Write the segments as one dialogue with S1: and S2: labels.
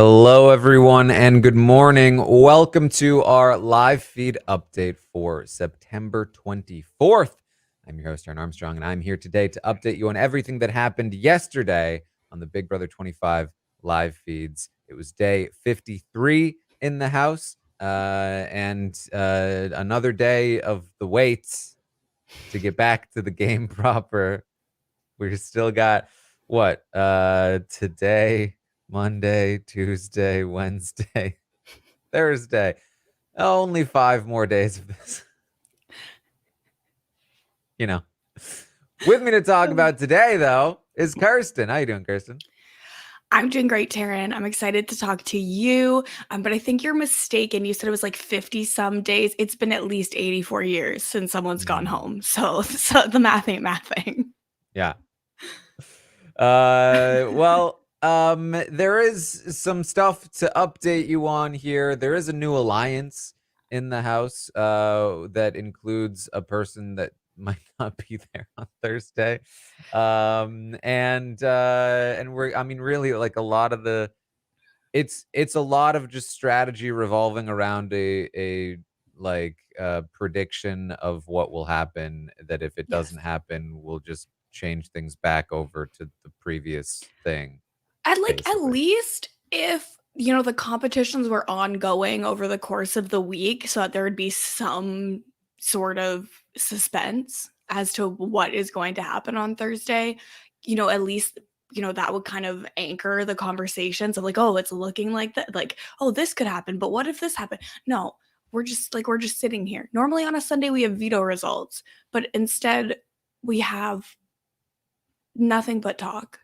S1: Hello, everyone, and good morning. Welcome to our live feed update for September 24th. I'm your host, Taran Armstrong, and I'm here today to update you on everything that happened yesterday on the Big Brother 25 live feeds. It was day 53 in the house, and another day of the waits to get back to the game proper. We still got, today... Monday, Tuesday, Wednesday, Thursday. Only 5 more days of this. With me to talk about today, though, is Kirsten. How you doing, Kirsten?
S2: I'm doing great, Taran. I'm excited to talk to you. But I think you're mistaken. You said it was like 50 some days. It's been at least 84 years since someone's gone home. So the math ain't mathing.
S1: Yeah. There is some stuff to update you on here. There is a new alliance in the house that includes a person that might not be there on Thursday. Really, like, a lot of the it's a lot of just strategy revolving around a prediction of what will happen, that if it doesn't happen, we'll just change things back over to the previous thing.
S2: At least if the competitions were ongoing over the course of the week, so that there would be some sort of suspense as to what is going to happen on Thursday, at least that would kind of anchor the conversations of like, oh, it's looking like that, like, oh, this could happen, but what if this happened? No, we're just sitting here. Normally on a Sunday we have veto results, but instead we have nothing but talk.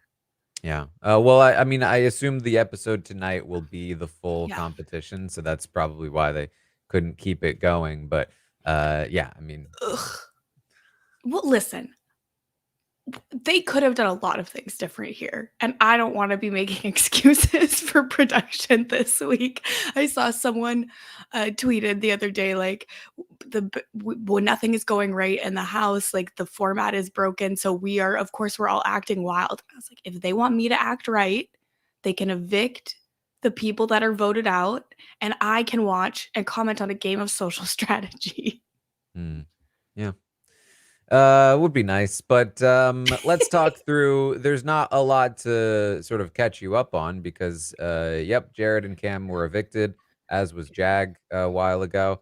S1: Yeah. I assume the episode tonight will be the full competition, so that's probably why they couldn't keep it going. But yeah, I mean,
S2: ugh. Well, listen, they could have done a lot of things different here, and I don't want to be making excuses for production this week. I saw someone tweeted the other day, like, when nothing is going right in the house, like the format is broken, so we're all acting wild. I was like, if they want me to act right, they can evict the people that are voted out, and I can watch and comment on a game of social strategy.
S1: Yeah. Would be nice, but let's talk through. There's not a lot to sort of catch you up on because, Jared and Cam were evicted, as was Jag a while ago.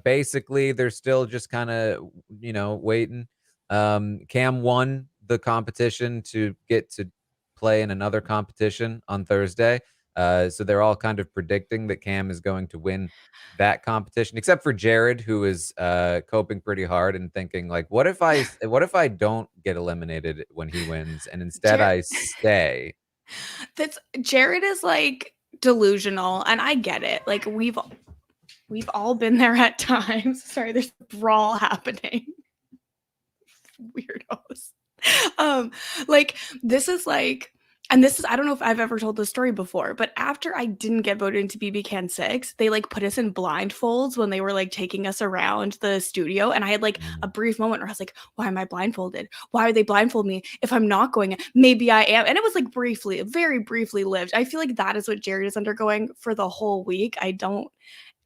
S1: Basically, they're still just kind of, waiting. Cam won the competition to get to play in another competition on Thursday. So they're all kind of predicting that Cam is going to win that competition, except for Jared, who is coping pretty hard and thinking, like, what if I don't get eliminated when he wins and instead I stay?
S2: Jared is like delusional, and I get it. Like, we've all been there at times. Sorry, there's a brawl happening. Weirdos. This is I don't know if I've ever told this story before, but after I didn't get voted into BB Can 6, they put us in blindfolds when they were taking us around the studio, and I had a brief moment where I was like, why am I blindfolded? Why would they blindfold me if I'm not going? Maybe I am. And it was very briefly lived. I feel like that is what Jared is undergoing for the whole week. I don't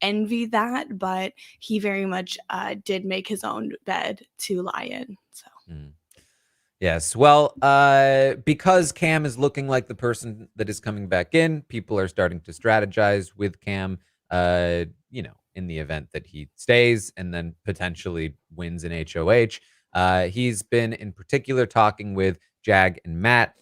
S2: envy that, but he very much did make his own bed to lie in. So
S1: Yes. Well, because Cam is looking like the person that is coming back in, people are starting to strategize with Cam, in the event that he stays and then potentially wins in HOH. He's been in particular talking with Jag and Matt.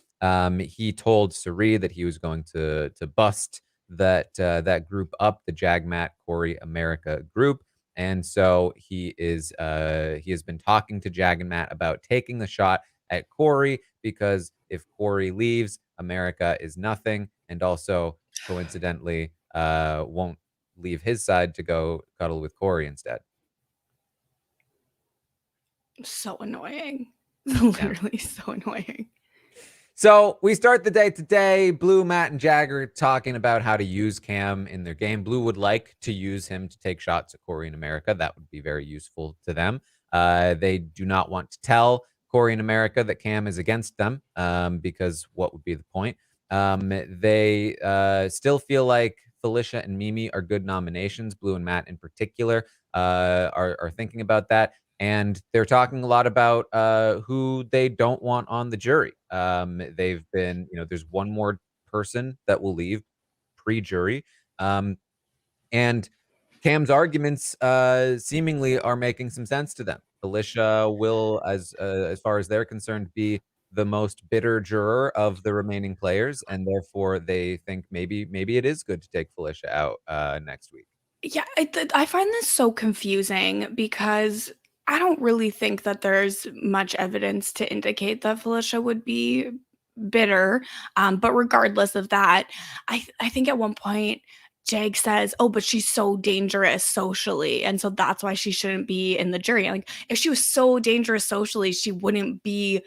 S1: He told Cirie that he was going to bust that group up, the Jag, Matt, Corey, America group. And so he has been talking to Jag and Matt about taking the shot at Corey, because if Corey leaves, America is nothing, and also coincidentally won't leave his side to go cuddle with Corey instead.
S2: So annoying. Literally so annoying.
S1: So we start the day today. Blue, Matt, and Jagger talking about how to use Cam in their game. Blue would like to use him to take shots at Corey and America. That would be very useful to them. They do not want to tell Corey and America that Cam is against them, because what would be the point? They still feel like Felicia and Mimi are good nominations. Blue and Matt in particular are thinking about that. And they're talking a lot about who they don't want on the jury. They've been, there's one more person that will leave pre-jury. And Cam's arguments seemingly are making some sense to them. Felicia will, as far as they're concerned, be the most bitter juror of the remaining players, and therefore they think maybe it is good to take Felicia out next week.
S2: Yeah, I find this so confusing because I don't really think that there's much evidence to indicate that Felicia would be bitter. But regardless of that, I think at one point Jag says, "Oh, but she's so dangerous socially, and so that's why she shouldn't be in the jury." Like, if she was so dangerous socially, she wouldn't be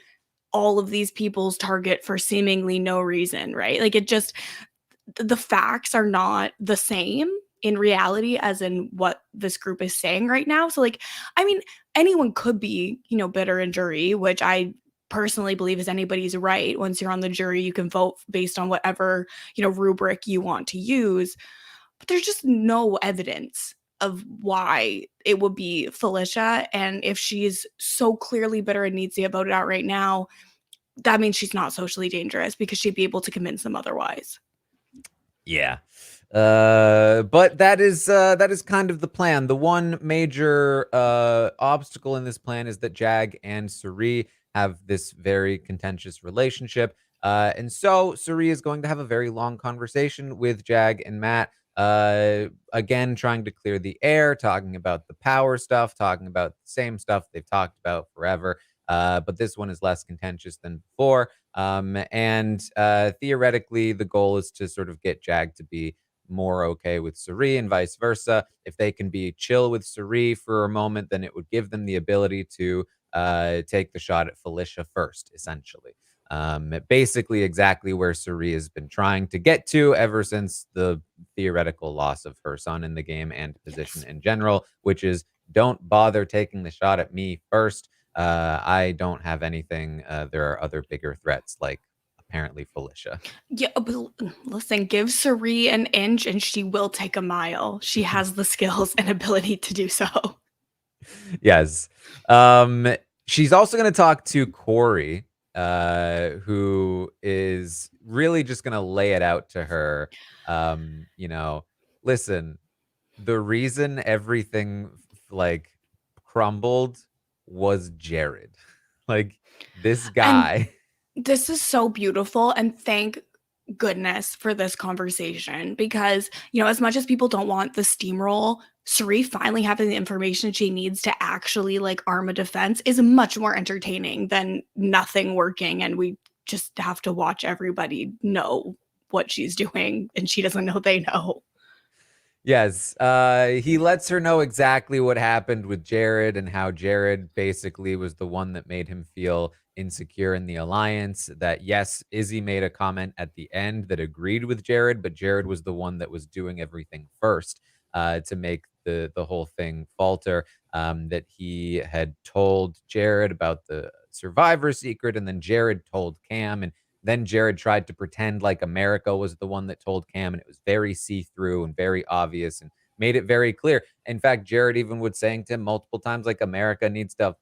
S2: all of these people's target for seemingly no reason, right? Like, the facts are not the same in reality as in what this group is saying right now. So, like, I mean, anyone could be, bitter in jury, which I personally believe is anybody's right. Once you're on the jury, you can vote based on whatever, rubric you want to use. But there's just no evidence of why it would be Felicia. And if she's so clearly bitter and needs to get voted out right now, that means she's not socially dangerous because she'd be able to convince them otherwise.
S1: Yeah. But that is kind of the plan. The one major obstacle in this plan is that Jag and Cirie have this very contentious relationship. And so Cirie is going to have a very long conversation with Jag and Matt. Again, trying to clear the air, talking about the power stuff, talking about the same stuff they've talked about forever. But this one is less contentious than before. And theoretically, the goal is to sort of get Jag to be more okay with Cirie and vice versa. If they can be chill with Cirie for a moment, then it would give them the ability to take the shot at Felicia first, essentially. Basically, exactly where Cirie has been trying to get to ever since the theoretical loss of her son in the game and position
S2: Yes.
S1: in general, which is don't bother taking the shot at me first. I don't have anything. There are other bigger threats, like apparently Felicia.
S2: Yeah, but listen, give Cirie an inch and she will take a mile. She has the skills and ability to do so.
S1: Yes. She's also going to talk to Corey, who is really just going to lay it out to her. Listen, the reason everything like crumbled was Jared. Like this
S2: And
S1: guy.
S2: this is so beautiful. And thank goodness for this conversation because, as much as people don't want the steamroll, Cirie finally having the information she needs to actually like arm a defense is much more entertaining than nothing working. And we just have to watch everybody know what she's doing and she doesn't know they know.
S1: Yes, he lets her know exactly what happened with Jared and how Jared basically was the one that made him feel insecure in the alliance. That yes, Izzy made a comment at the end that agreed with Jared, but Jared was the one that was doing everything first to make the whole thing falter. That he had told Jared about the survivor secret, and then Jared told Cam, and then Jared tried to pretend like America was the one that told Cam, and it was very see-through and very obvious and made it very clear. In fact, Jared even would saying to him multiple times, like, America needs to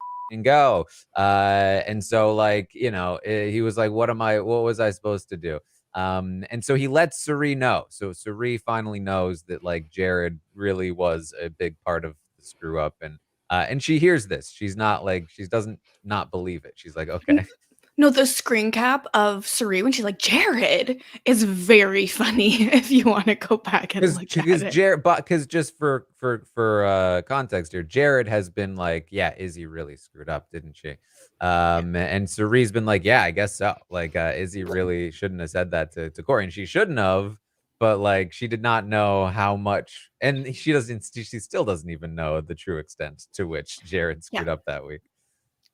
S1: go. And so, like, he was like, what was I supposed to do? And so he lets Cirie know. So Cirie finally knows that, like, Jared really was a big part of the screw up. And she hears this. She's not like, she doesn't not believe it. She's like, okay.
S2: No, the screen cap of Cirie when she's like, "Jared," is very funny if you wanna go back and look at it.
S1: Jared, but because just for context here, Jared has been like, yeah, Izzy really screwed up, didn't she? And Cirie's been like, yeah, I guess so. Like, Izzy really shouldn't have said that to Corey, and she shouldn't have, but like, she did not know how much, and she still doesn't even know the true extent to which Jared
S2: Yeah,
S1: screwed up that week.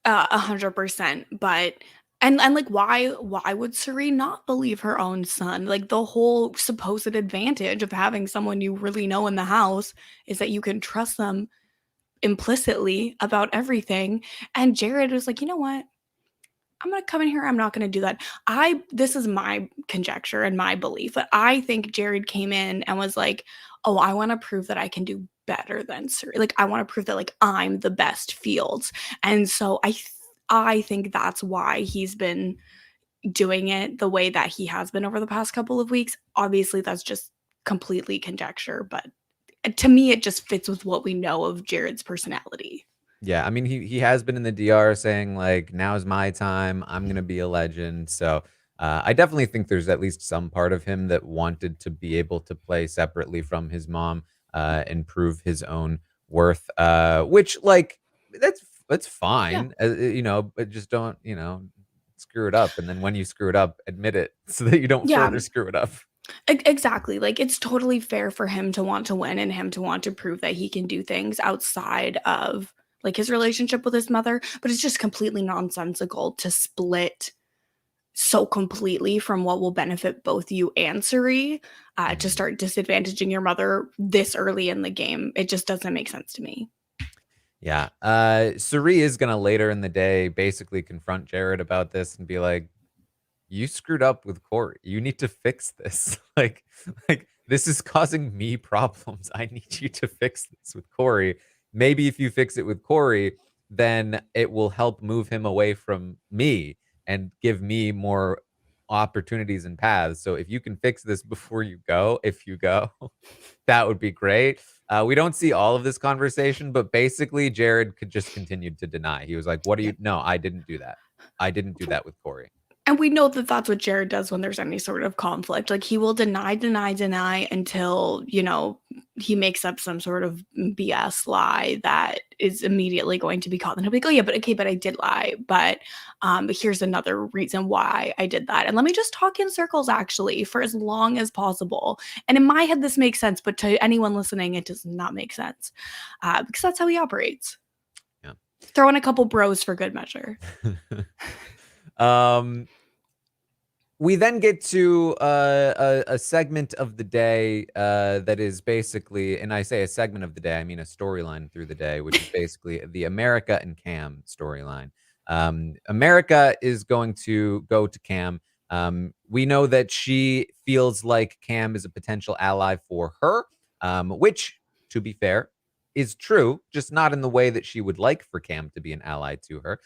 S2: 100%, but and, like, why would Cirie not believe her own son? Like, the whole supposed advantage of having someone you really know in the house is that you can trust them implicitly about everything, and Jared was like, "You know what? I'm going to come in here. I'm not going to do that. This is my conjecture and my belief, but I think Jared came in and was like, oh, I want to prove that I can do better than Cirie. Like, I want to prove that, like, I'm the best Fields. And so I think that's why he's been doing it the way that he has been over the past couple of weeks. Obviously, that's just completely conjecture, but to me, it just fits with what we know of Jared's personality.
S1: Yeah, I mean, he has been in the DR saying, like, now's my time. I'm going to be a legend. So I definitely think there's at least some part of him that wanted to be able to play separately from his mom and prove his own worth, which, like, that's
S2: Yeah.
S1: fine, but just don't, screw it up. And then when you screw it up, admit it so that you don't
S2: Yeah.
S1: further screw it up.
S2: Exactly. Like, it's totally fair for him to want to win and him to want to prove that he can do things outside of, like, his relationship with his mother, but it's just completely nonsensical to split so completely from what will benefit both you and Cirie to start disadvantaging your mother this early in the game. It just doesn't make sense to me.
S1: Yeah. Cirie is going to later in the day basically confront Jared about this and be like, you screwed up with Corey. You need to fix this. like this is causing me problems. I need you to fix this with Corey. Maybe if you fix it with Corey, then it will help move him away from me and give me more opportunities and paths. So if you can fix this before you go, if you go, that would be great. We don't see all of this conversation, but basically Jared could just continue to deny. He was like, what do you, no, I didn't do that. I didn't do that with Corey.
S2: And we know that that's what Jared does when there's any sort of conflict. Like, he will deny until, he makes up some sort of BS lie that is immediately going to be caught. And he'll be like, oh, yeah, but I did lie. But here's another reason why I did that. And let me just talk in circles, actually, for as long as possible. And in my head, this makes sense. But to anyone listening, it does not make sense because that's how he operates.
S1: Yeah.
S2: Throw in a couple bros for good measure.
S1: We then get to a segment of the day that is basically, and I say a segment of the day, I mean a storyline through the day, which is basically the America and Cam storyline. America is going to go to Cam. We know that she feels like Cam is a potential ally for her, which, to be fair, is true, just not in the way that she would like for Cam to be an ally to her.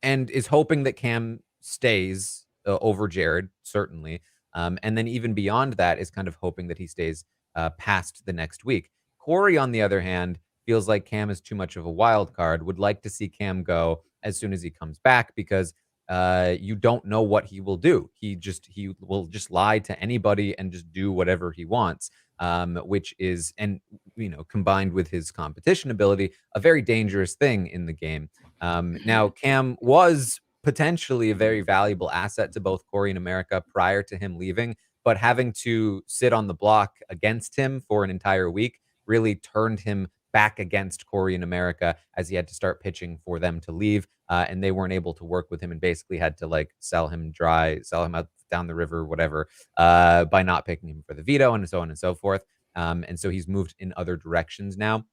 S1: And is hoping that Cam stays over Jared, certainly. And then even beyond that is kind of hoping that he stays past the next week. Corey, on the other hand, feels like Cam is too much of a wild card, would like to see Cam go as soon as he comes back because you don't know what he will do. He will just lie to anybody and just do whatever he wants, which is, and combined with his competition ability, a very dangerous thing in the game. Now, Cam was potentially a very valuable asset to both Corey and America prior to him leaving, but having to sit on the block against him for an entire week really turned him back against Corey and America as he had to start pitching for them to leave, and they weren't able to work with him and basically had to like sell him out down the river, whatever, by not picking him for the veto and so on and so forth. And so he's moved in other directions now.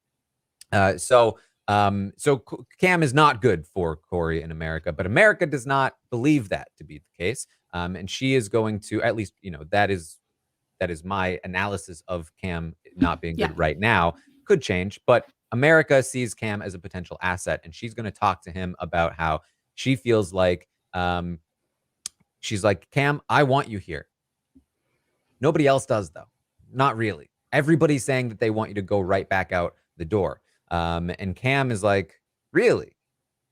S1: So Cam is not good for Corey and America, but America does not believe that to be the case. And she is going to, at least, that is my analysis of Cam not being good right now. Could change, but America sees Cam as a potential asset, and she's going to talk to him about how she feels like, she's like, Cam, I want you here. Nobody else does, though. Not really. Everybody's saying that they want you to go right back out the door. And Cam is like, really?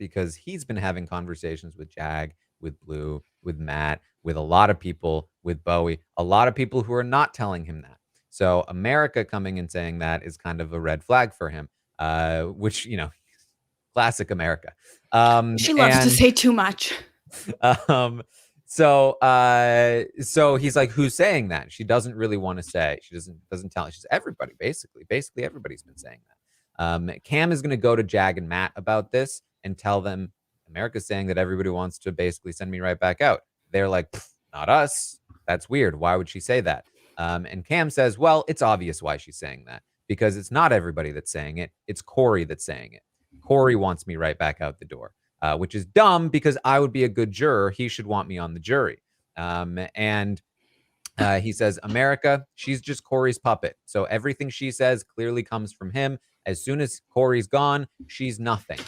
S1: Because he's been having conversations with Jag, with Blue, with Matt, with a lot of people, with Bowie, a lot of people who are not telling him that. So America coming and saying that is kind of a red flag for him, which, classic America.
S2: She loves to say too much.
S1: So he's like, who's saying that? She doesn't really want to say. She doesn't tell. She's everybody, basically. Basically, everybody's been saying that. Cam is going to go to Jag and Matt about this and tell them America's saying that everybody wants to basically send me right back out. They're like, not us. That's weird. Why would she say that? And Cam says, well, it's obvious why she's saying that, because it's not everybody that's saying it. It's Corey that's saying it. Corey wants me right back out the door, which is dumb because I would be a good juror. He should want me on the jury. And he says, America, she's just Corey's puppet. So everything she says clearly comes from him. As soon as Corey's gone, she's nothing.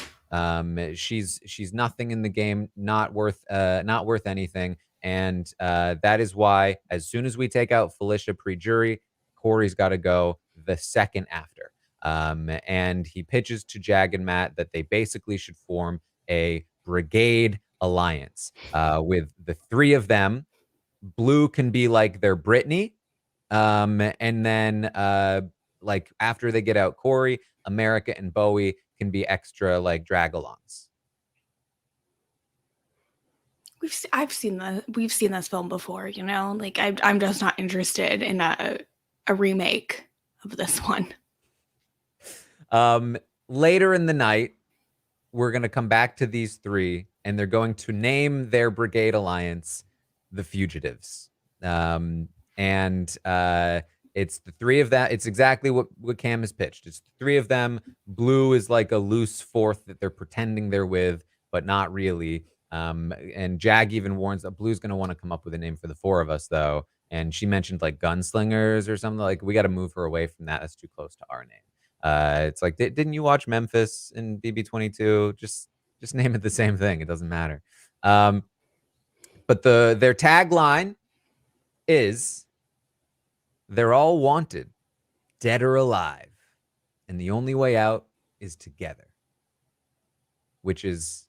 S1: She's nothing in the game, not worth anything. And that is why, as soon as we take out Felicia pre-jury, Corey's got to go the second after. And he pitches to Jag and Matt that they basically should form a brigade alliance with the three of them. Blue can be like their Britney. And then like after they get out Corey, America and Bowie can be extra like drag-alongs.
S2: We've seen this film before, you know? Like I'm just not interested in a remake of this one.
S1: Later in the night, we're going to come back to these three, and they're going to name their brigade alliance the Fugitives. It's the three of that. It's exactly what Cam has pitched. It's the three of them. Blue is like a loose fourth that they're pretending they're with, but not really. And Jag even warns that Blue's going to want to come up with a name for the four of us, though. And she mentioned like gunslingers or something. Like, we got to move her away from that. That's too close to our name. It's like, didn't you watch Memphis in BB25? Just name it the same thing. It doesn't matter. But their tagline is, they're all wanted, dead or alive, and the only way out is together. Which is,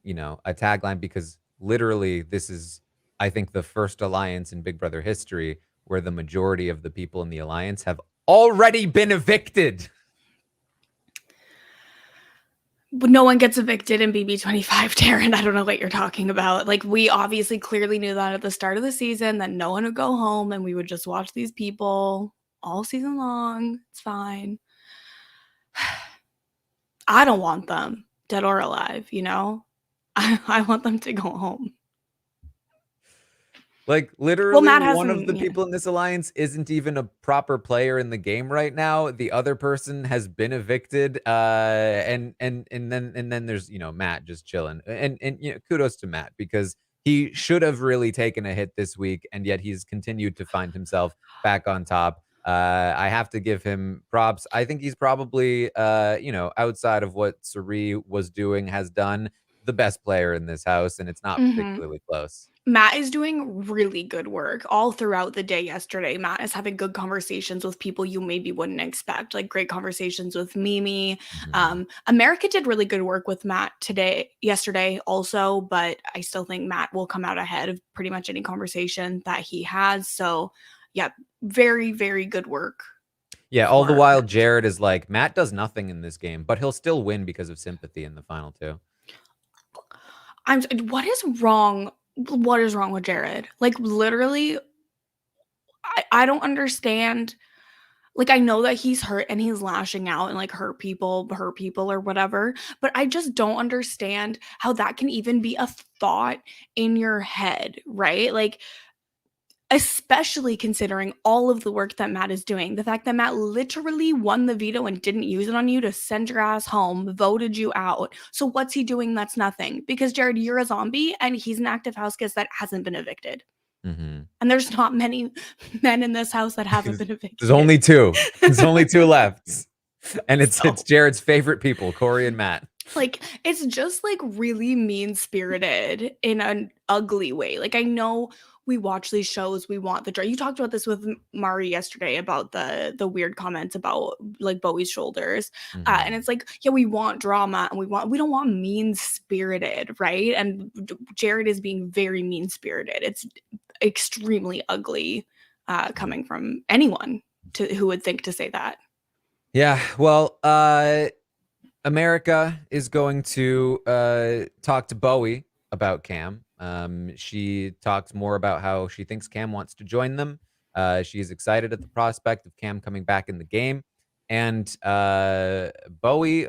S1: you know, a tagline because literally this is, I think, the first alliance in Big Brother history where the majority of the people in the alliance have already been evicted.
S2: But no one gets evicted in BB25, Taran. I don't know what you're talking about. Like, we obviously clearly knew that at the start of the season, that no one would go home and we would just watch these people all season long. It's fine. I don't want them dead or alive, you know? I want them to go home.
S1: Like, literally, one of the people in this alliance isn't even a proper player in the game right now. The other person has been evicted, and then there's, you know, Matt just chilling. And you know, kudos to Matt because he should have really taken a hit this week, and yet he's continued to find himself back on top. I have to give him props. I think he's probably, you know, outside of what Cirie was doing, has done the best player in this house, and it's not particularly close.
S2: Matt is doing really good work all throughout the day yesterday. Matt is having good conversations with people you maybe wouldn't expect, like great conversations with Mimi. America did really good work with Matt yesterday also, but I still think Matt will come out ahead of pretty much any conversation that he has. So yeah, very, very good work.
S1: Yeah, all the while Jared is like, Matt does nothing in this game, but he'll still win because of sympathy in the final two.
S2: What is wrong? What is wrong with Jared? Like, literally, I don't understand. Like, I know that he's hurt and he's lashing out and like hurt people or whatever, but I just don't understand how that can even be a thought in your head, right? Like, especially considering all of the work that Matt is doing. The fact that Matt literally won the veto and didn't use it on you to send your ass home, voted you out. So what's he doing? That's nothing. Because Jared, you're a zombie and he's an active house guest that hasn't been evicted. And there's not many men in this house that haven't been evicted.
S1: There's only two. There's only two left. And it's Jared's favorite people, Corey and Matt.
S2: Like, it's just like really mean-spirited in an ugly way. Like, I know we watch these shows, we want the drama. You talked about this with Mari yesterday about the weird comments about like Bowie's shoulders. And it's like, yeah, we want drama and we don't want mean-spirited, right? And Jared is being very mean-spirited. It's extremely ugly coming from anyone who would think to say that.
S1: Yeah, well, America is going to talk to Bowie about Cam. She talks more about how she thinks Cam wants to join them. She's excited at the prospect of Cam coming back in the game. And Bowie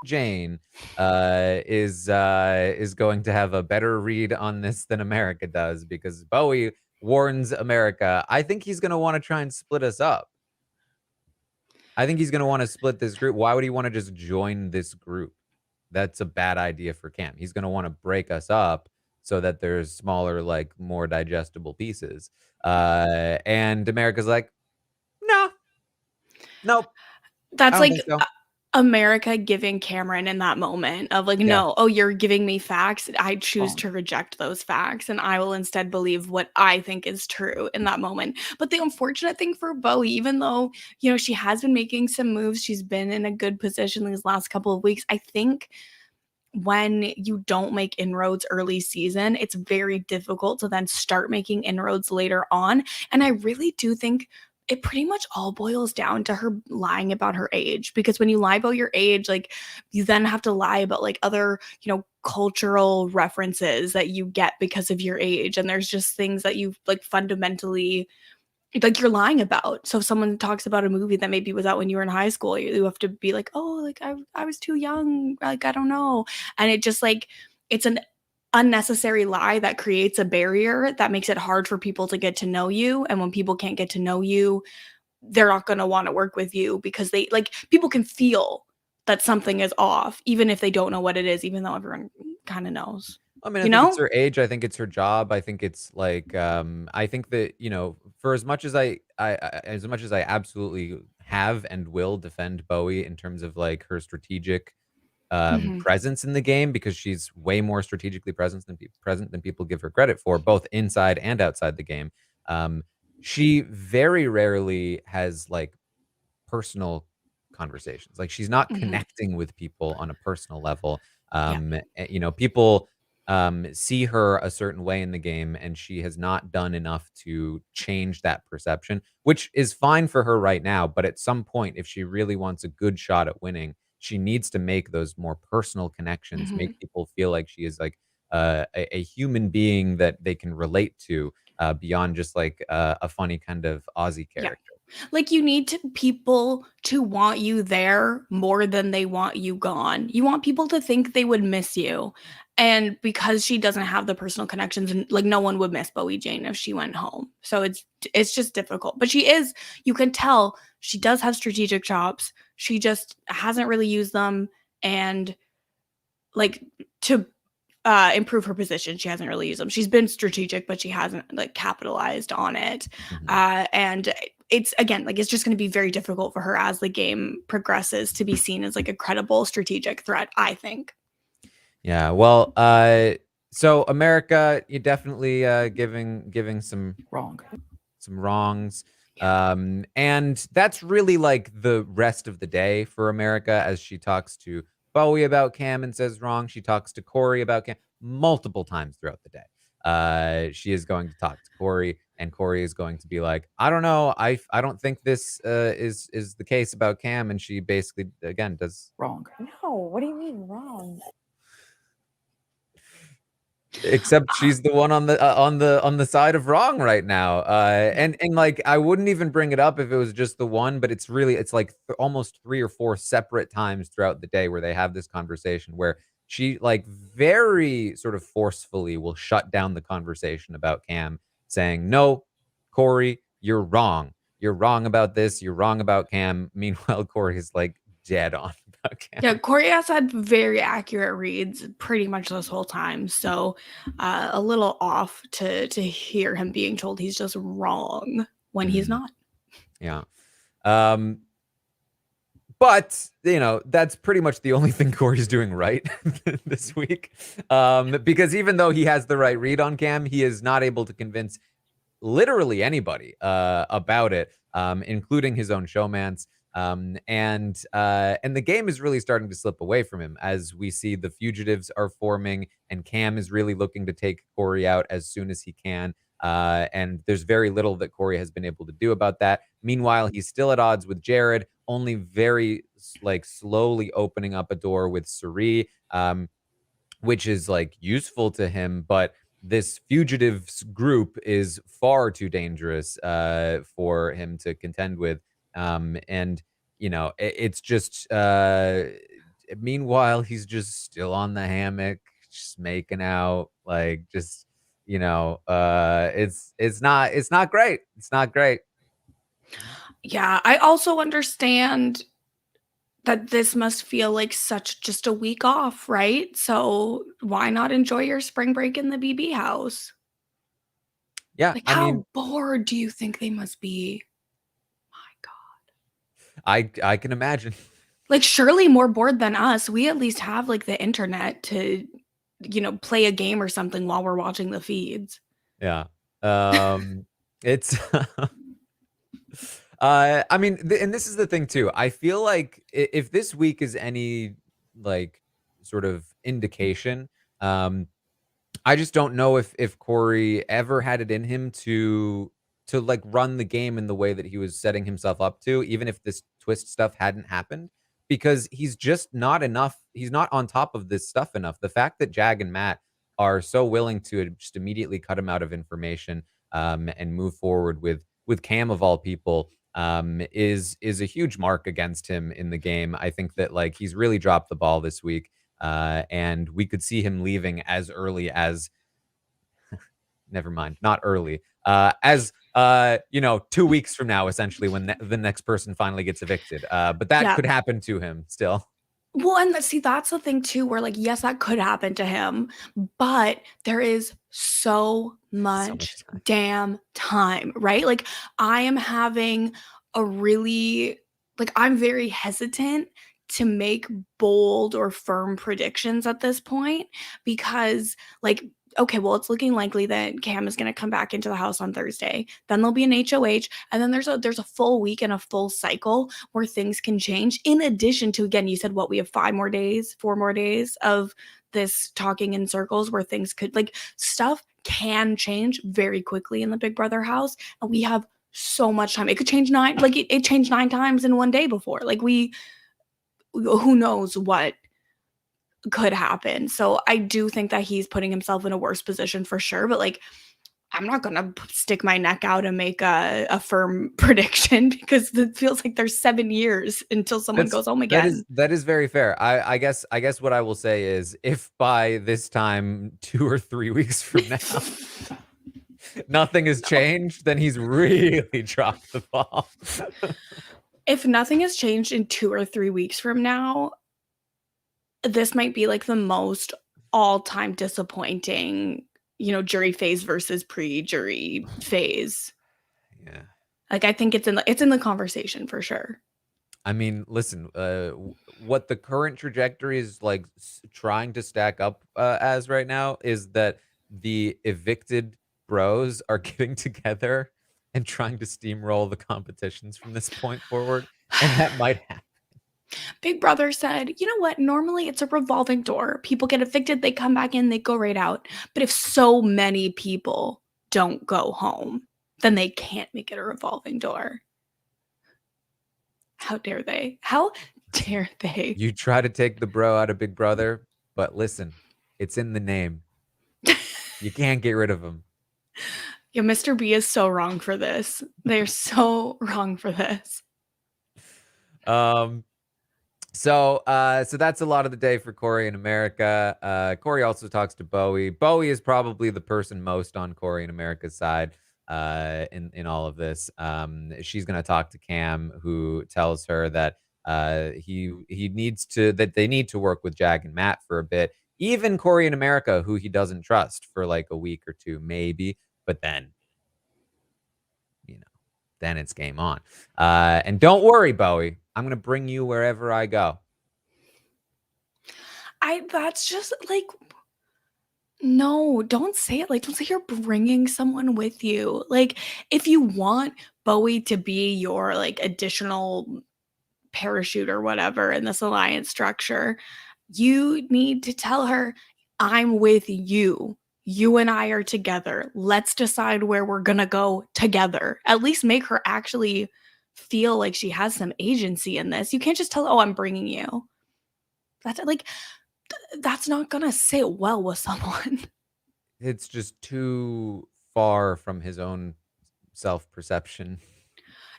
S1: Jane is going to have a better read on this than America does, because Bowie warns America. I think he's going to want to try and split us up. I think he's going to want to split this group. Why would he want to just join this group? that's a bad idea for Cam. He's going to want to break us up so that there's smaller, like more digestible pieces. And America's like, no, nope, I
S2: That's
S1: don't
S2: like
S1: think so.
S2: America giving Cameron in that moment of like,
S1: Yeah.
S2: no, oh, you're giving me facts. I choose
S3: Wrong.
S2: to reject those facts and I will instead believe what I think is true in that moment. But the unfortunate thing for Bowie, even though, you know, she has been making some moves, she's been in a good position these last couple of weeks, I think when you don't make inroads early season, it's very difficult to then start making inroads later on. And I really do think it pretty much all boils down to her lying about her age, because when you lie about your age, like you then have to lie about like other, you know, cultural references that you get because of your age, and there's just things that you like fundamentally like you're lying about. So if someone talks about a movie that maybe was out when you were in high school, you have to be like, "Oh, like I was too young, like I don't know." And it just like it's an unnecessary lie that creates a barrier that makes it hard for people to get to know you, and when people can't get to know you, they're not going to want to work with you because they like people can feel that something is off even if they don't know what it is, even though everyone kind of knows.
S1: I mean, I
S2: You
S1: think it's
S2: know?
S1: her age. I think it's her job. I think it's like, I think that, for as much as as much as I absolutely have and will defend Bowie in terms of like her strategic
S2: Mhm.
S1: presence in the game, because she's way more strategically present than people give her credit for, both inside and outside the game. Um, she very rarely has like personal conversations. Like she's not
S2: Mhm.
S1: connecting with people on a personal level.
S2: Yeah.
S1: People see her a certain way in the game, and she has not done enough to change that perception, which is fine for her right now. But at some point, if she really wants a good shot at winning, she needs to make those more personal connections, make
S2: Mhm.
S1: people feel like she is like a human being that they can relate to, beyond just like a funny kind of Aussie
S2: Yeah.
S1: character.
S2: Like you need people to want you there more than they want you gone. You want people to think they would miss you. And because she doesn't have the personal connections, and like no one would miss Bowie Jane if she went home. So it's just difficult. But she is, you can tell she does have strategic chops. She just hasn't really used them, and like to improve her position, she hasn't really used them. She's been strategic, but she hasn't like capitalized on it.
S1: Mhm.
S2: And it's again like it's just going to be very difficult for her as the game progresses to be seen as like a credible strategic threat, I think.
S1: Yeah, well, so America, you definitely giving
S3: Wrong.
S1: some wrongs.
S2: Yeah.
S1: And that's really like the rest of the day for America, as she talks to Bowie about Cam and says wrong. She talks to Corey about Cam multiple times throughout the day. She is going to talk to Corey, and Corey is going to be like, I don't know, I don't think this is the case about Cam, and she basically again does.
S3: Wrong.
S4: No, what do you mean wrong?
S1: Except she's the one on the side of wrong right now. And like I wouldn't even bring it up if it was just the one, but it's like almost 3 or 4 separate times throughout the day where they have this conversation where she like very sort of forcefully will shut down the conversation about Cam, saying, "No, Corey, you're wrong. You're wrong about this. You're wrong about Cam." Meanwhile, Corey is like dead on about
S2: Yeah,
S1: Cam.
S2: Corey has had very accurate reads pretty much this whole time. So a little off to hear him being told he's just wrong when he's
S1: Mhm.
S2: not.
S1: Yeah. Um, But, that's pretty much the only thing Corey's doing right this week. Because even though he has the right read on Cam, he is not able to convince literally anybody about it, including his own showmance. And the game is really starting to slip away from him as we see the fugitives are forming, and Cam is really looking to take Corey out as soon as he can. And there's very little that Corey has been able to do about that. Meanwhile, he's still at odds with Jared, only very like slowly opening up a door with Cirie, which is like useful to him, but this fugitives group is far too dangerous for him to contend with. And it's just meanwhile he's just still on the hammock, just making out, like just it's not great. It's not great.
S2: Yeah, I also understand that this must feel like such just a week off, right? So why not enjoy your spring break in the BB house?
S1: Yeah,
S2: Like,
S1: I
S2: how
S1: mean,
S2: bored do you think they must be? My God.
S1: I can imagine.
S2: Like, surely more bored than us. We at least have like the internet to, play a game or something while we're watching the feeds.
S1: Yeah. It's I mean, and this is the thing too. I feel like if this week is any like sort of indication, um, I just don't know if Corey ever had it in him to like run the game in the way that he was setting himself up to, even if this twist stuff hadn't happened, because he's just not enough. He's not on top of this stuff enough. The fact that Jag and Matt are so willing to just immediately cut him out of information and move forward with Cam of all people is a huge mark against him in the game. I think that like he's really dropped the ball this week. And we could see him leaving as early as never mind, not early. As 2 weeks from now, essentially, when the next person finally gets evicted. But that
S2: Yeah.
S1: could happen to him still.
S2: Well, and see, that's the thing too, where like, yes, that could happen to him, but there is so
S1: So
S2: much
S1: much time.
S2: damn time, right? Like, I am having a really, like, I'm very hesitant to make bold or firm predictions at this point because, like, okay, well, it's looking likely that Cam is going to come back into the house on Thursday. Then there'll be an HOH, and then there's a full week and a full cycle where things can change. In addition to, again, you said what, we have 4 more days of this talking in circles where things could, like, stuff can change very quickly in the Big Brother house, and we have so much time. It could change it changed 9 times in one day before. Like, who knows what could happen. So I do think that he's putting himself in a worse position for sure, but like, I'm not gonna stick my neck out and make a firm prediction because it feels like there's 7 years until someone goes home again.
S1: That is very fair. I guess what I will say is if by this time 2 or 3 weeks from now nothing has changed, then he's really dropped the ball.
S2: If nothing has changed in 2 or 3 weeks from now, this might be like the most all-time disappointing, jury phase versus pre-jury phase.
S1: Yeah.
S2: Like, I think it's in the conversation for sure.
S1: I mean, listen, what the current trajectory is like trying to stack up as right now is that the evicted bros are getting together and trying to steamroll the competitions from this point forward. And that might happen.
S2: Big Brother said, you know what? Normally it's a revolving door. People get evicted, they come back in, they go right out. But if so many people don't go home, then they can't make it a revolving door. How dare they? How dare they?
S1: You try to take the bro out of Big Brother, but listen, it's in the name. You can't get rid of him.
S2: Yeah, Mr. B is so wrong for this. They're so wrong for this.
S1: So that's a lot of the day for Corey in America. Corey also talks to Bowie. Bowie is probably the person most on Corey in America's side in all of this. She's gonna talk to Cam, who tells her that he needs to that they need to work with Jag and Matt for a bit. Even Corey in America, who he doesn't trust for like a week or two, maybe, but then then it's game on. And don't worry, Bowie. I'm going to bring you wherever I go.
S2: That's just like, no, don't say it. Like, don't say you're bringing someone with you. Like, if you want Bowie to be your like additional parachute or whatever in this alliance structure, you need to tell her, I'm with you. You and I are together. Let's decide where we're going to go together. At least make her actually feel like she has some agency in this. You can't just tell her, oh, I'm bringing you. That's like, that's not going to sit well with someone.
S1: It's just too far from his own self-perception.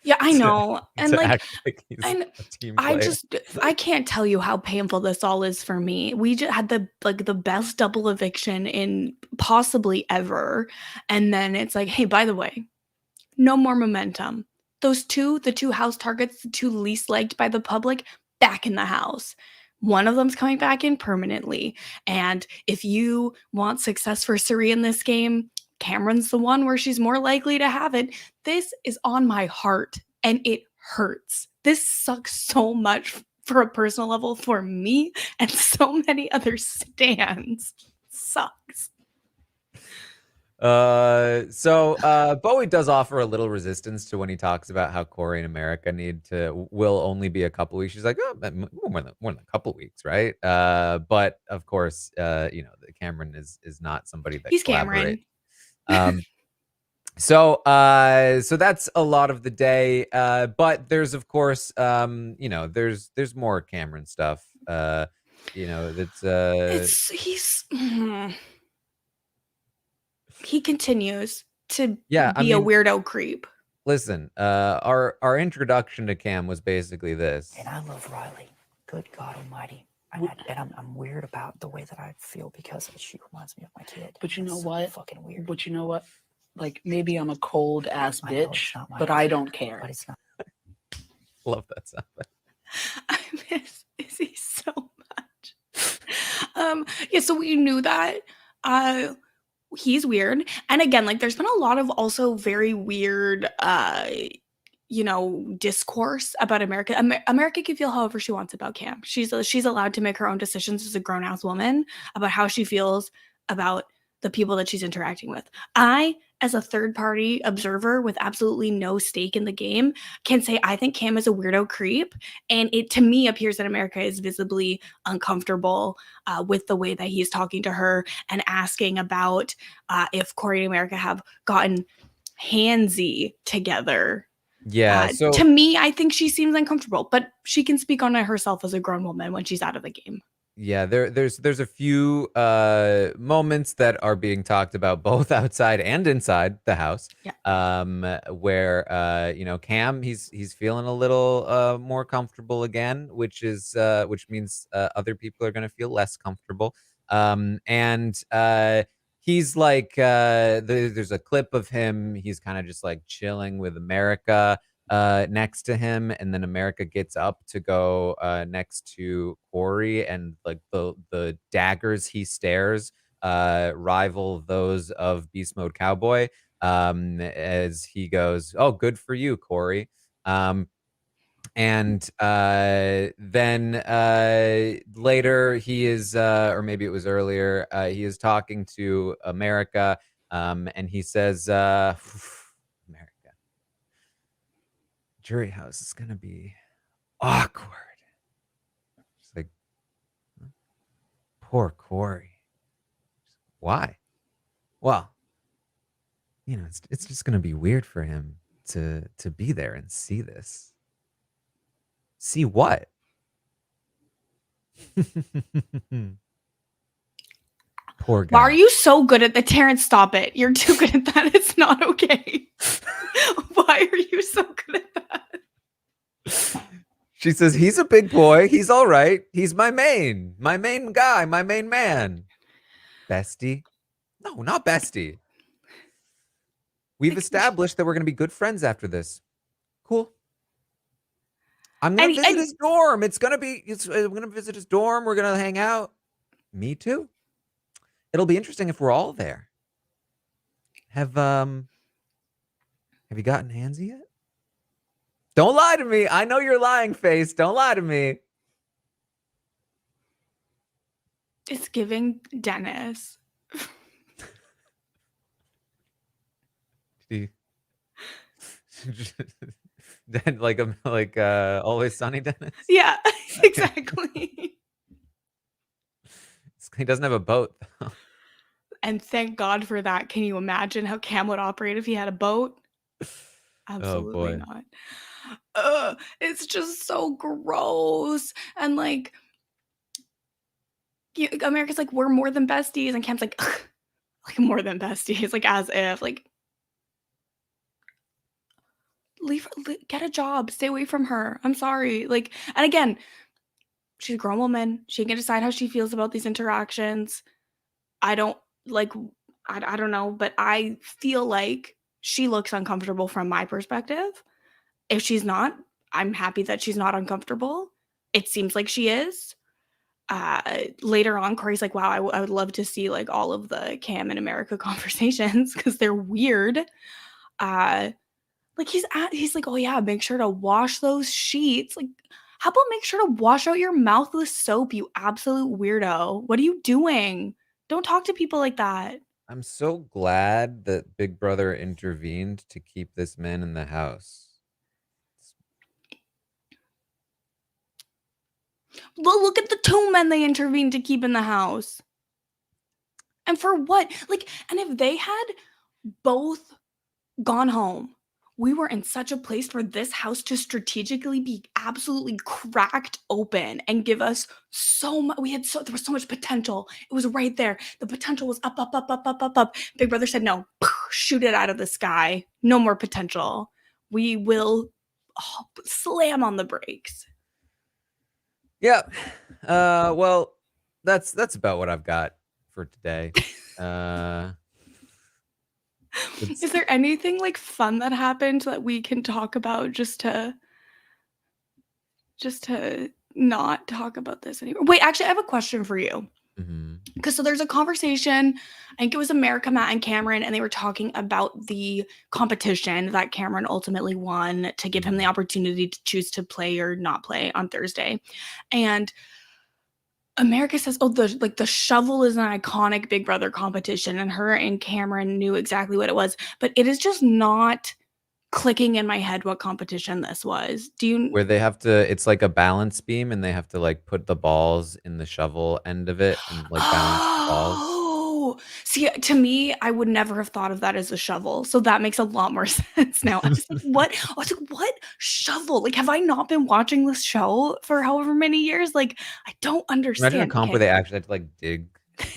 S2: Yeah, I know. And
S1: to
S2: like,
S1: act like he's a team player.
S2: I can't tell you how painful this all is for me. We just had the best double eviction in possibly ever. And then it's like, hey, by the way, no more momentum. The two house targets, the two least liked by the public, back in the house. One of them's coming back in permanently. And if you want success for Cirie in this game, Cameron's the one where she's more likely to have it. This is on my heart and it hurts. This sucks so much for a personal level for me and so many other stands. Sucks.
S1: Bowie does offer a little resistance to when he talks about how Corey and America will only be a couple weeks. She's like, oh, more than a couple weeks, right? But of course, Cameron is not somebody that
S2: He's
S1: collaborates.
S2: Cameron.
S1: So that's a lot of the day. But there's of course, there's more Cameron stuff.
S2: He continues to be
S1: a
S2: weirdo creep.
S1: Listen, our introduction to Cam was basically this.
S3: And I love Riley. Good God Almighty. And I'm weird about the way that I feel because she reminds me of my kid.
S5: But you know what?
S3: Fucking weird.
S5: But you know what? Like, maybe I'm a cold ass bitch, but I don't care.
S3: But it's not.
S1: Love that sound.
S2: I miss Izzy so much. So we knew that. He's weird. And again, like there's been a lot of also very weird discourse about America. America can feel however she wants about Cam. She's allowed to make her own decisions as a grown-ass woman about how she feels about the people that she's interacting with. I, as a third-party observer with absolutely no stake in the game, can say I think Cam is a weirdo creep, and it to me appears that America is visibly uncomfortable with the way that he's talking to her and asking about if Corey and America have gotten handsy together.
S1: Yeah. So
S2: to me, I think she seems uncomfortable, but she can speak on it herself as a grown woman when she's out of the game.
S1: Yeah, there's a few moments that are being talked about both outside and inside the house.
S2: Yeah.
S1: Where Cam he's feeling a little more comfortable again, which means other people are going to feel less comfortable. And he's like there's a clip of him. He's kind of just like chilling with America next to him, and then America gets up to go next to Corey, and like the daggers he stares rival those of Beast Mode Cowboy, as he goes, "Oh, good for you, Corey." And then later he is, or maybe it was earlier, he is talking to America, and he says, America, jury house is going to be awkward. It's like, poor Corey. Why? Well, it's just going to be weird for him to be there and see this. See what? Poor guy.
S2: Why are you so good at that? Terrence, stop it. You're too good at that. It's not okay. Why are you so good at that?
S1: She says, he's a big boy. He's all right. He's my main guy, my main man. Bestie? No, not bestie. We've established that we're going to be good friends after this. Cool. I'm going to visit his dorm. I'm going to visit his dorm. We're going to hang out. Me too. It'll be interesting if we're all there. Have you gotten handsy yet? Don't lie to me. I know you're lying, face. Don't lie to me.
S2: It's giving Dennis.
S1: Then like Always Sunny Dennis.
S2: Yeah, exactly.
S1: He doesn't have a boat though.
S2: And thank God for that. Can you imagine how Cam would operate if he had a boat? Absolutely not. It's just so gross. And like, America's like, we're more than besties, and Cam's like more than besties, like as if like. Get a job, stay away from her. I'm sorry. Like, and again, she's a grown woman. She can decide how she feels about these interactions. I don't know, but I feel like she looks uncomfortable from my perspective. If she's not, I'm happy that she's not uncomfortable. It seems like she is. Later on, Corey's like, wow, I would love to see like all of the Cam and America conversations because they're weird. Like he's like, oh yeah, make sure to wash those sheets. Like, how about make sure to wash out your mouth with soap, you absolute weirdo? What are you doing? Don't talk to people like that.
S1: I'm so glad that Big Brother intervened to keep this man in the house.
S2: Well, look at the two men they intervened to keep in the house. And for what? Like, and if they had both gone home, we were in such a place for this house to strategically be absolutely cracked open and give us so much. There was so much potential. It was right there. The potential was up, up, up, up, up, up, up. Big Brother said, no, shoot it out of the sky. No more potential. We will slam on the brakes.
S1: Yeah. Well, that's about what I've got for today.
S2: Is there anything like fun that happened that we can talk about just to not talk about this anymore? Wait, actually, I have a question for you. Because so there's a conversation, I think it was America, Matt, and Cameron, and they were talking about the competition that Cameron ultimately won to give him the opportunity to choose to play or not play on Thursday. And America says, oh, the shovel is an iconic Big Brother competition, and her and Cameron knew exactly what it was, but it is just not clicking in my head what competition this was.
S1: Where they have to, it's like a balance beam, and they have to like put the balls in the shovel end of it and like balance the balls.
S2: Oh, see, to me, I would never have thought of that as a shovel. So that makes a lot more sense now. I was like, what? I was like, what shovel? Like, have I not been watching this show for however many years? Like, I don't understand.
S1: Imagine a comp where they actually had to like dig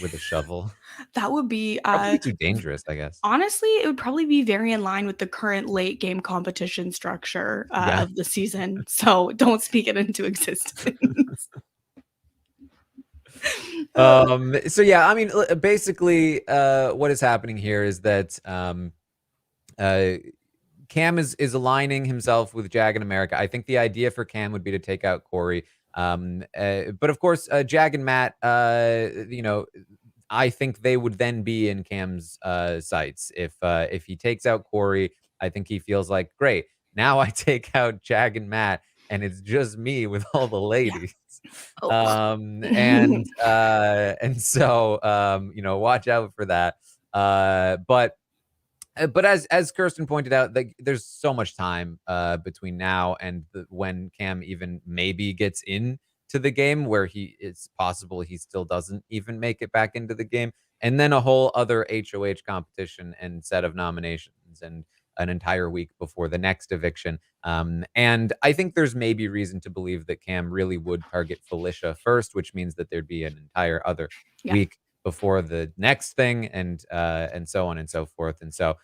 S1: with a shovel.
S2: That would be
S1: probably too dangerous, I guess.
S2: Honestly, it would probably be very in line with the current late game competition structure of the season. So don't speak it into existence.
S1: So yeah, I mean, basically, what is happening here is that Cam is aligning himself with Jag and America. I think the idea for Cam would be to take out Corey. But of course, Jag and Matt, you know, I think they would then be in Cam's sights. If he takes out Corey, I think he feels like, great, now I take out Jag and Matt, and it's just me with all the ladies.
S2: Yeah.
S1: And so you know, watch out for that. But as Kirsten pointed out, there's so much time between now and when Cam even maybe gets in to the game, where it's possible he still doesn't even make it back into the game, and then a whole other HOH competition and set of nominations and an entire week before the next eviction. And I think there's maybe reason to believe that Cam really would target Felicia first, which means that there'd be an entire other week before the next thing, and so on and so forth. And so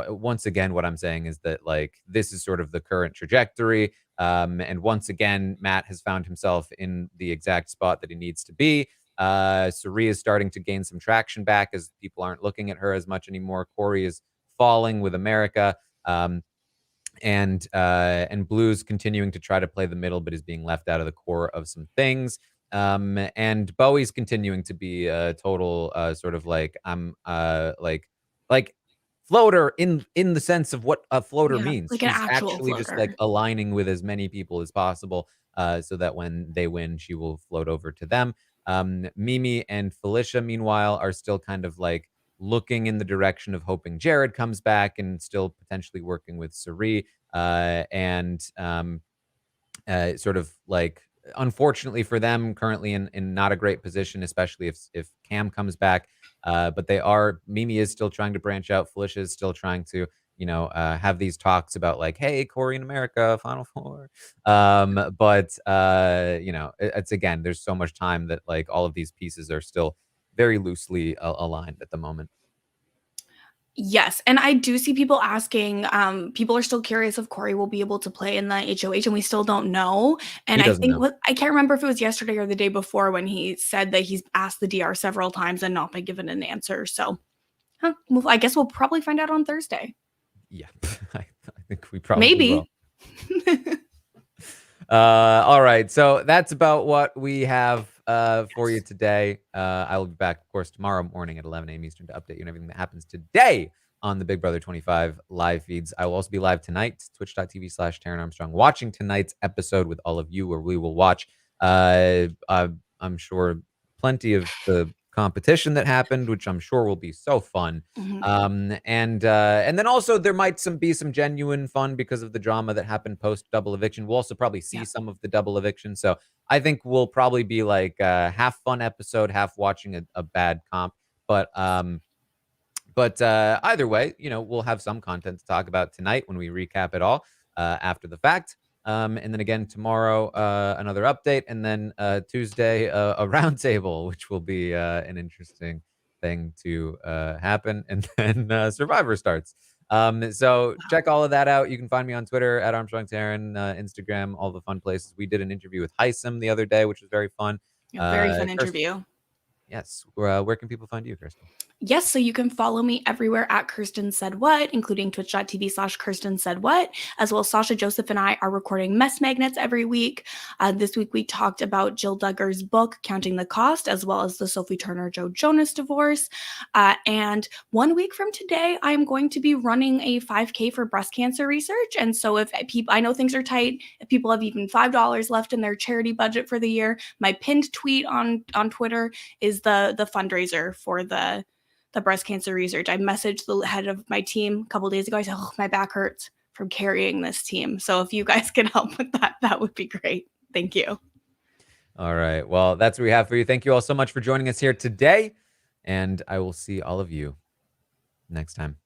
S1: once again, what I'm saying is that like this is sort of the current trajectory. And once again, Matt has found himself in the exact spot that he needs to be. Cirie is starting to gain some traction back as people aren't looking at her as much anymore. Corey is falling with America. And Blue's continuing to try to play the middle, but is being left out of the core of some things. And Bowie's continuing to be a total sort of like like floater in the sense of what a floater means.
S2: Like
S1: she's
S2: an actual
S1: actually
S2: floater.
S1: just like aligning with as many people as possible, so that when they win, she will float over to them. Mimi and Felicia, meanwhile, are still kind of like looking in the direction of hoping Jared comes back and still potentially working with Cirie. Sort of like, unfortunately for them, currently in not a great position, especially if Cam comes back. But Mimi is still trying to branch out. Felicia is still trying to, you know, have these talks about like, hey, Corey in America, Final Four. But you know, it's again, there's so much time that like all of these pieces are still very loosely aligned at the moment.
S2: Yes, and I do see people asking, people are still curious if Corey will be able to play in the HOH, and we still don't know. And I think I can't remember if it was yesterday or the day before when he said that he's asked the DR several times and not been given an answer. So I guess we'll probably find out on Thursday.
S1: Yeah, I think we probably will. All right. So that's about what we have for you today. I will be back, of course, tomorrow morning at 11 a.m. Eastern to update you on everything that happens today on the Big Brother 25 live feeds. I will also be live tonight, twitch.tv/Taran Armstrong, watching tonight's episode with all of you, where we will watch, I'm sure, plenty of the competition that happened, which I'm sure will be so fun.
S2: Mhm.
S1: And then also there might be some genuine fun because of the drama that happened post double eviction. We'll also probably see
S2: Yeah.
S1: some of the double eviction. So I think we'll probably be like half fun episode, half watching a bad comp. But either way, we'll have some content to talk about tonight when we recap it all after the fact. And then again tomorrow, another update, and then Tuesday, a roundtable, which will be an interesting thing to happen. And then Survivor starts. So check all of that out. You can find me on Twitter at Armstrong Taran, Instagram, all the fun places. We did an interview with Heisem the other day, which was very fun.
S2: A very fun
S1: Kirsten,
S2: interview.
S1: yes. Where can people find you, Kirsten?
S2: Yes, so you can follow me everywhere at Kirsten Said What, including twitch.tv/Kirsten Said What, as well as Sasha, Joseph, and I are recording Mess Magnets every week. This week we talked about Jill Duggar's book, Counting the Cost, as well as the Sophie Turner-Joe Jonas divorce. And 1 week from today, I'm going to be running a 5K for breast cancer research. And so if people, I know things are tight, if people have even $5 left in their charity budget for the year, my pinned tweet on Twitter is the fundraiser for the breast cancer research. I messaged the head of my team a couple days ago. I said, oh, my back hurts from carrying this team. So if you guys can help with that, that would be great. Thank you.
S1: All right. Well, that's what we have for you. Thank you all so much for joining us here today. And I will see all of you next time.